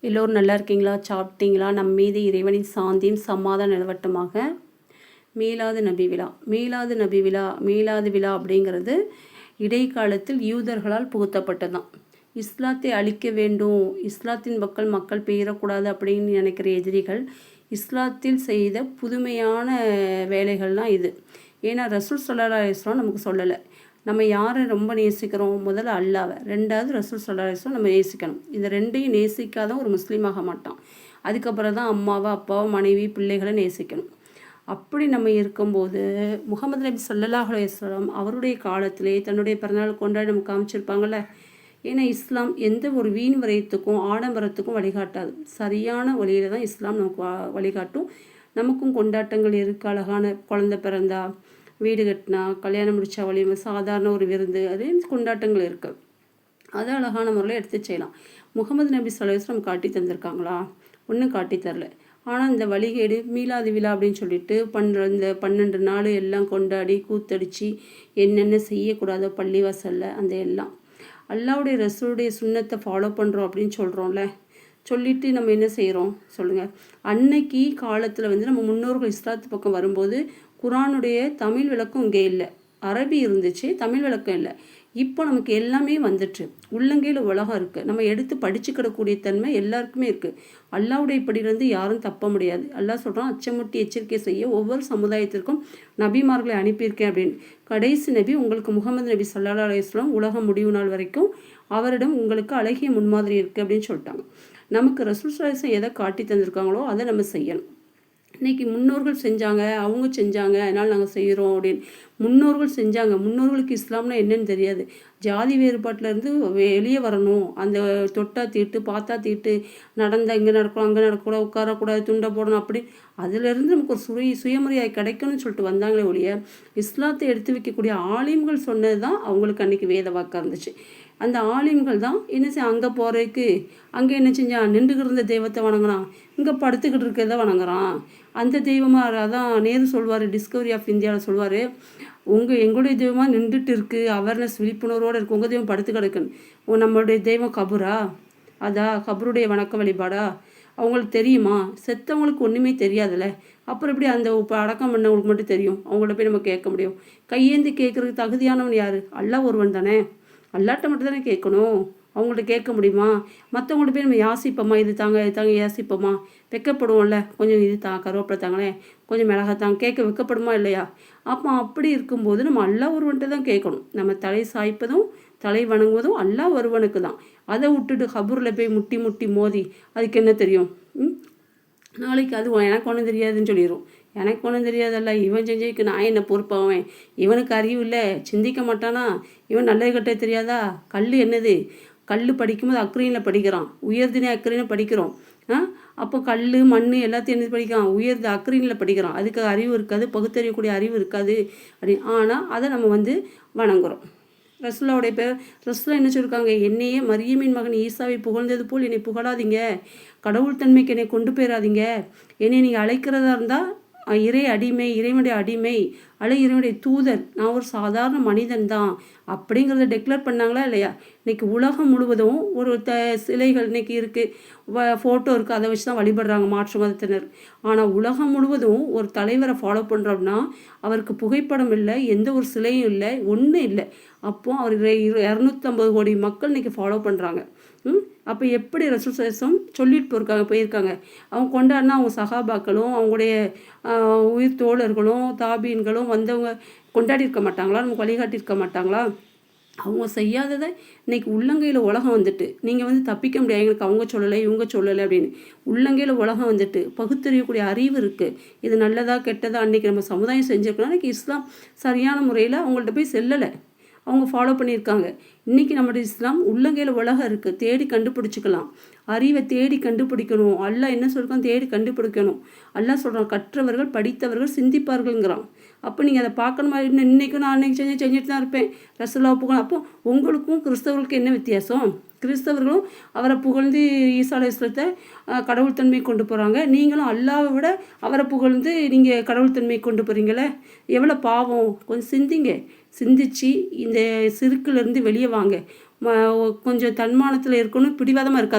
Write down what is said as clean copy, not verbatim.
எல்லோரும் நல்லா இருக்கீங்களா? சாப்பிட்டீங்களா? நம் மீது இறைவனின் சாந்தியும் சமாதானம் நிலவட்டமாக. மீலாது நபி விழா மீலாது விழா அப்படிங்கிறது இடைக்காலத்தில் யூதர்களால் புகுத்தப்பட்டதுதான். இஸ்லாத்தை அழிக்க வேண்டும், இஸ்லாத்தின் மக்கள் பெயரக்கூடாது அப்படின்னு நினைக்கிற எதிரிகள் இஸ்லாத்தில் செய்த புதுமையான வேலைகள்லாம் இது. ஏன்னா ரசூல் ஸல்லல்லாஹு அலைஹி வஸல்லம் நமக்கு சொல்லலை. நம்ம யாரை ரொம்ப நேசிக்கிறோம்? முதல்ல அல்லாவை, ரெண்டாவது ரசூல் ஸல்லல்லாஹு அலைஹி வஸல்லம் நம்ம நேசிக்கணும். இந்த ரெண்டையும் நேசிக்காத ஒரு முஸ்லீமாக மாட்டான். அதுக்கப்புறம் தான் அம்மாவை, அப்பாவை, மனைவி, பிள்ளைகளை நேசிக்கணும். அப்படி நம்ம இருக்கும்போது முகமது நபி ஸல்லல்லாஹு அலைஹி வஸல்லம் அவருடைய காலத்திலே தன்னுடைய பிறந்தநாள் கொண்டாடி நமக்கு காமிச்சிருப்பாங்கள்ல. ஏன்னா இஸ்லாம் எந்த ஒரு வீண் விரயத்துக்கும் ஆடம்பரத்துக்கும் வழிகாட்டாது. சரியான வழியில தான் இஸ்லாம் நமக்கு வழிகாட்டும். நமக்கும் கொண்டாட்டங்கள் இருக்குது. அழகான குழந்தை பிறந்தா, வீடு கட்டினா, கல்யாணம் முடிச்சா வழிமை, சாதாரண ஒரு விருந்து, அதே கொண்டாட்டங்கள் இருக்குது. அதை அழகான முறையில் எடுத்து செய்யலாம். முகமது நபி ஸல்லல்லாஹு அலைஹி வஸல்லம் காட்டி தந்திருக்காங்களா? ஒன்றும் காட்டி தரல. ஆனால் இந்த வழிகேடு மீலாது விழா அப்படின்னு சொல்லிட்டு இந்த 12 நாள் எல்லாம் கொண்டாடி கூத்தடிச்சு என்னென்ன செய்யக்கூடாதோ பள்ளிவாசலில் அந்த எல்லாம் அல்லாவுடைய ரசூலுடைய சுன்னத்தை ஃபாலோ பண்ணுறோம் அப்படின்னு சொல்கிறோம்ல. சொல்லிவிட்டு நம்ம என்ன செய்கிறோம் சொல்லுங்கள்? அன்னைக்கு காலத்தில் நம்ம முன்னோர்கள் இஸ்லாத்து பக்கம் வரும்போது குரானுடைய தமிழ் விளக்கம் இங்கே இல்லை, அரபி இருந்துச்சு, தமிழ் விளக்கம் இல்லை. இப்போ நமக்கு எல்லாமே வந்துட்டு உள்ளங்கையில் உலகம் இருக்குது. நம்ம எடுத்து படிச்சுக்கிடக்கூடிய தன்மை எல்லாருக்குமே இருக்குது. அல்லாவுடைய இப்படியிலேருந்து யாரும் தப்ப முடியாது. அல்லாஹ் சொல்கிறான், அச்சமுட்டி எச்சரிக்கை செய்ய ஒவ்வொரு சமுதாயத்திற்கும் நபிமார்களை அனுப்பியிருக்கேன் அப்படின்னு. கடைசி நபி உங்களுக்கு முகமது நபி ஸல்லல்லாஹு அலைஹி வஸல்லம் உலகம் முடிவு நாள் வரைக்கும் அவரிடம் உங்களுக்கு அழகிய முன்மாதிரி இருக்குது அப்படின்னு சொல்லிட்டாங்க. நமக்கு ரசூல் ஸல்லல்லாஹு அலைஹி வஸல்லம் எதை காட்டி தந்திருக்காங்களோ அதை நம்ம செய்யணும். இன்றைக்கி முன்னோர்கள் செஞ்சாங்க, அவங்க செஞ்சாங்க, அதனால் நாங்கள் செய்கிறோம் அப்படின்னு. முன்னோர்கள் செஞ்சாங்க. முன்னோர்களுக்கு இஸ்லாம்னா என்னன்னு தெரியாது. ஜாதி வேறுபாட்டிலேருந்து வெளியே வரணும். அந்த தொட்டா தீட்டு, பார்த்தா தீட்டு, நடந்தால் இங்கே நடக்கணும், அங்கே நடக்கக்கூடாது, உட்காரக்கூடாது, துண்டை போடணும், அப்படி அதிலேருந்து நமக்கு ஒரு சுயமரியாதை கிடைக்கணும்னு சொல்லிட்டு வந்தாங்களே ஒழிய இஸ்லாத்தை எடுத்து வைக்கக்கூடிய ஆலிம்கள் சொன்னது தான் அவங்களுக்கு அன்றைக்கி வேத வாக்காக இருந்துச்சு. அந்த ஆலிம்கள் தான் என்ன செய்ய, அங்கே போகிறதுக்கு அங்கே என்ன செஞ்சான், நின்றுக்கிட்டு இருந்த தெய்வத்தை வணங்குறான், இங்கே படுத்துக்கிட்டு இருக்கிறத வணங்குறான். அந்த தெய்வமாக அதான் நேரு சொல்வார், டிஸ்கவரி ஆஃப் இந்தியாவில் சொல்வார், எங்களுடைய தெய்வமாக நின்றுட்டு இருக்குது, அவேர்னஸ் விழிப்புணர்வோடு இருக்குது, உங்கள் தெய்வம் படுத்து கிடக்குன்னு. நம்மளுடைய தெய்வம் கபூரா? கபருடைய வணக்க வழிபாடா? அவங்களுக்கு தெரியுமா? செத்தவங்களுக்கு ஒன்றுமே தெரியாதுல்ல. அப்புறம் எப்படி அந்த அடக்கம் பண்ணவங்களுக்கு மட்டும் தெரியும்? அவங்கள்ட்ட போய் நம்ம கேட்க முடியும்? கையேந்தி கேட்குறதுக்கு தகுதியானவன் யார்? அல்லாஹ் ஒருவன் தானே. அல்லாட்ட மட்டும் தானே கேட்கணும். அவங்கள்ட்ட கேட்க முடியுமா? மற்றவங்கள்ட்ட போய் நம்ம யாசிப்போமா? இது தாங்க யாசிப்போமா? வெக்கப்படுவோம்ல, கொஞ்சம் இது கருவேப்பிலை தாங்களேன், கொஞ்சம் மிளகாத்தாங்க, கேட்க வெக்கப்படுமா இல்லையா? அப்போ அப்படி இருக்கும்போது நம்ம அல்லாஹ் ஒருவன்ட்டு தான் கேட்கணும். நம்ம தலை சாய்ப்பதும் தலை வணங்குவதும் அல்லாஹ் ஒருவனுக்கு தான். அதை விட்டுட்டு கபூரில் போய் முட்டி மோதி அதுக்கு என்ன தெரியும்? நாளைக்கு அது எனக்கு ஒன்றும் தெரியாதுன்னு சொல்லிடும். எனக்கு ஒன்றும் தெரியாதல்ல, இவன் செஞ்சதுக்கு நான் என்ன பொறுப்பாவேன்? இவனுக்கு அறிவு இல்லை, சிந்திக்க மாட்டானா? இவன் நல்லது கட்ட தெரியாதா? கல் என்னது? கல் படிக்கும்போது அக்ரீனில் படிக்கிறான், உயர்தினே அக்ரீனில் படிக்கிறோம். அப்போ கல் மண் எல்லாத்தையும் என்ன படிக்கிறான்? உயர்ந்த அக்ரீனில் படிக்கிறான். அதுக்கு அறிவு இருக்காது, பகுத்தறியக்கூடிய அறிவு இருக்காது அப்படி. ஆனால் அதை நம்ம வணங்குறோம். ரசூலாவுடைய பேர் ரசூலா என்ன சொல்லியிருக்காங்க? என்னையே மரியமின் மகன் ஈசாவை புகழ்ந்தது போல் என்னை புகழாதீங்க, கடவுள் தன்மைக்கு என்னை கொண்டு போயிடாதீங்க. என்னை நீங்கள் அழைக்கிறதா இருந்தால் இறைவனுடைய அடிமை, இறைவனுடைய தூதர், நான் ஒரு சாதாரண மனிதன் தான் அப்படிங்கிறத டெக்ளேர் பண்ணாங்களா இல்லையா? இன்றைக்கி உலகம் முழுவதும் ஒரு சிலைகள் இன்றைக்கி இருக்குது, ஃபோட்டோ இருக்குது, அதை வச்சு தான் வழிபடுறாங்க மாற்று மதத்தினர். ஆனால் உலகம் முழுவதும் ஒரு தலைவரை ஃபாலோ பண்ணுறோம்னா அவருக்கு புகைப்படம் இல்லை, எந்த ஒரு சிலையும் இல்லை, ஒன்றும் இல்லை. அப்போது அவர் 250 கோடி மக்கள் இன்றைக்கி ஃபாலோ பண்ணுறாங்க. அப்போ எப்படி ரசூல் ஸல்லல்லாஹு சொல்லிட்டு போயிருக்காங்க? அவங்க கொண்டாடினா அவங்க சஹாபாக்களும் அவங்களுடைய உயிர் தோழர்களும் தாபீன்களும் வந்தவங்க கொண்டாடி இருக்க மாட்டாங்களா? நமக்கு வழிகாட்டியிருக்க மாட்டாங்களா? அவங்க செய்யாததை இன்றைக்கி உள்ளங்கையில் உலகம் வந்துட்டு நீங்கள் தப்பிக்க முடியாது. எங்களுக்கு அவங்க சொல்லலை, இவங்க சொல்லலை அப்படின்னு. உள்ளங்கையில் உலகம் வந்துட்டு பகுத்தறியக்கூடிய அறிவு இருக்குது. இது நல்லதா கெட்டதா அன்றைக்கி நம்ம சமுதாயம் செஞ்சுருக்கலாம். இன்றைக்கி இஸ்லாம் சரியான முறையில் அவங்கள்ட்ட போய் செல்லலை, அவங்க ஃபாலோ பண்ணியிருக்காங்க. இன்றைக்கி நம்மளுடைய இஸ்லாம் உள்ளங்கையில் உலகம் இருக்குது, தேடி கண்டுபிடிச்சிக்கலாம். அறிவை தேடி கண்டுபிடிக்கணும். அல்லாஹ் என்ன சொல்கிறான்? தேடி கண்டுபிடிக்கணும். அல்லாஹ் சொல்கிறான், கற்றவர்கள் படித்தவர்கள் சிந்திப்பார்கள்ங்கிறான். அப்போ நீங்கள் அதை பார்க்கணுமா? இன்றைக்கும் நான் அன்றைக்கி செஞ்சுட்டு தான் இருப்பேன், ரசூலுல்லாஹ் புகழ். அப்போ உங்களுக்கும் கிறிஸ்தவர்களுக்கு என்ன வித்தியாசம்? கிறிஸ்தவர்களும் அவரை புகழ்ந்து ஈசா அலைஹிஸ்ஸலாத்தை கடவுள் தன்மை கொண்டு போகிறாங்க. நீங்களும் அல்லாவை விட அவரை புகழ்ந்து நீங்கள் கடவுள் தன்மை கொண்டு போகிறீங்களே, எவ்வளோ பாவம்! கொஞ்சம் சிந்திச்சு இந்த சிறுக்கிலேருந்து வெளியே வாங்க. கொஞ்சம் தன்மானத்தில் இருக்கணும், பிடிவாதமாக இருக்காது.